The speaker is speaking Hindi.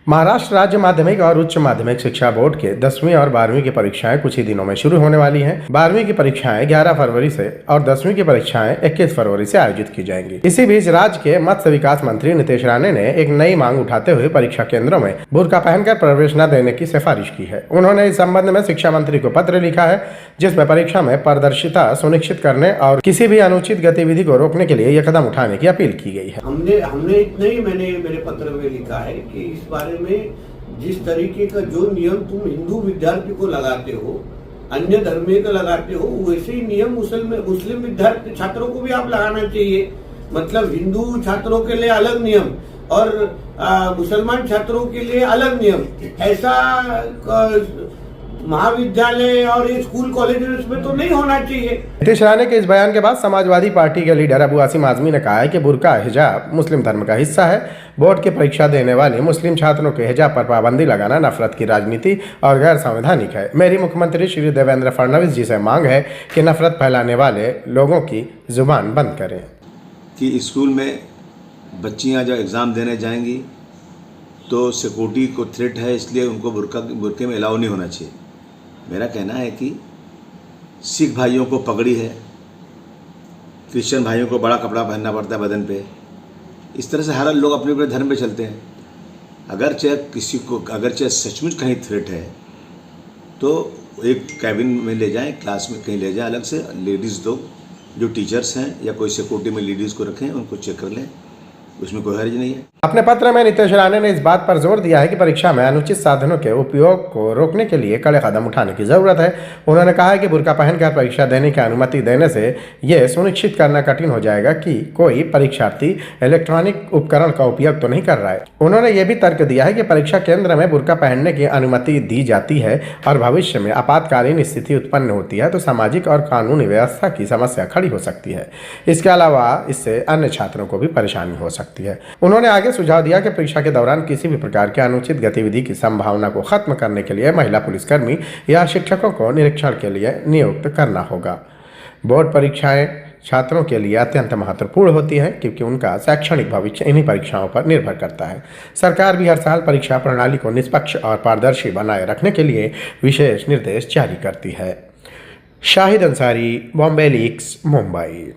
महाराष्ट्र राज्य माध्यमिक और उच्च माध्यमिक शिक्षा बोर्ड के 10वीं और 12वीं की परीक्षाएं कुछ ही दिनों में शुरू होने वाली हैं। 12वीं की परीक्षाएं 11 फरवरी से और 10वीं की परीक्षाएं 21 फरवरी से आयोजित की जाएंगी। इसी बीच राज्य के मत्स्य विकास मंत्री नितेश राणे ने एक नई मांग उठाते हुए परीक्षा केंद्रों में बुर्का पहनकर प्रवेश न देने की सिफारिश की है। उन्होंने इस संबंध में शिक्षा मंत्री को पत्र लिखा है, जिसमें परीक्षा में पारदर्शिता सुनिश्चित करने और किसी भी अनुचित गतिविधि को रोकने के लिए यह कदम उठाने की अपील की गई है। हमने इतना ही मैंने मेरे पत्र में लिखा है कि इस बारे में जिस तरीके का जो नियम तुम हिंदू विद्यार्थी को लगाते हो, अन्य धर्मीय को लगाते हो, वैसे ही नियम मुस्लिम विद्यार्थी छात्रों को भी आप लगाना चाहिए। मतलब हिंदू छात्रों के लिए अलग नियम और मुसलमान छात्रों के लिए अलग नियम, ऐसा महाविद्यालय और ये स्कूल कॉलेज में तो नहीं होना चाहिए। नितेश राणे के इस बयान के बाद समाजवादी पार्टी के लीडर अबू आसिम आजमी ने कहा है कि बुर्का हिजाब मुस्लिम धर्म का हिस्सा है। बोर्ड की परीक्षा देने वाले मुस्लिम छात्रों के हिजाब पर पाबंदी लगाना नफरत की राजनीति और गैर संवैधानिक है। मेरी मुख्यमंत्री श्री देवेंद्र फडणवीस जी से मांग है कि नफरत फैलाने वाले लोगों की जुबान बंद करें। कि स्कूल में बच्चियां जब एग्ज़ाम देने जाएंगी तो सिक्योरिटी को थ्रेट है, इसलिए उनको बुर्के में अलाउ नहीं होना चाहिए। मेरा कहना है कि सिख भाइयों को पगड़ी है, क्रिश्चियन भाइयों को बड़ा कपड़ा पहनना पड़ता है बदन पे। इस तरह से हर लोग अपने अपने धर्म पे चलते हैं। अगर चाहे सचमुच कहीं थ्रेट है तो एक कैबिन में ले जाएं, क्लास में कहीं ले जाएं, अलग से लेडीज़ लोग जो टीचर्स हैं या कोई सिक्योरिटी में लेडीज़ को रखें, उनको चेक कर लें, उसमें कोई हर्ज नहीं है। अपने पत्र में नितेश राणे ने इस बात पर जोर दिया है कि परीक्षा में अनुचित साधनों के उपयोग को रोकने के लिए कड़े कदम उठाने की जरूरत है। उन्होंने कहा है कि बुर्का पहनकर परीक्षा देने की अनुमति देने से यह सुनिश्चित करना कठिन हो जाएगा कि कोई परीक्षार्थी इलेक्ट्रॉनिक उपकरण का उपयोग तो नहीं कर रहा है। उन्होंने ये भी तर्क दिया है कि परीक्षा केंद्र में बुर्का पहनने की अनुमति दी जाती है और भविष्य में आपातकालीन स्थिति उत्पन्न होती है तो सामाजिक और कानूनी व्यवस्था की समस्या खड़ी हो सकती है। इसके अलावा इससे अन्य छात्रों को भी परेशानी हो सकती है। उन्होंने आगे सुझाव दिया कि परीक्षा के दौरान किसी भी प्रकार की अनुचित गतिविधि की संभावना को खत्म करने के लिए महिला पुलिसकर्मी या शिक्षकों को निरीक्षण के लिए नियुक्त करना होगा। बोर्ड परीक्षाएं छात्रों के लिए अत्यंत महत्वपूर्ण होती हैं क्योंकि उनका शैक्षणिक भविष्य इन्हीं परीक्षाओं पर निर्भर करता है। सरकार भी हर साल परीक्षा प्रणाली को निष्पक्ष और पारदर्शी बनाए रखने के लिए विशेष निर्देश जारी करती है। शाहिद अंसारी, बॉम्बे लीक्स, मुंबई।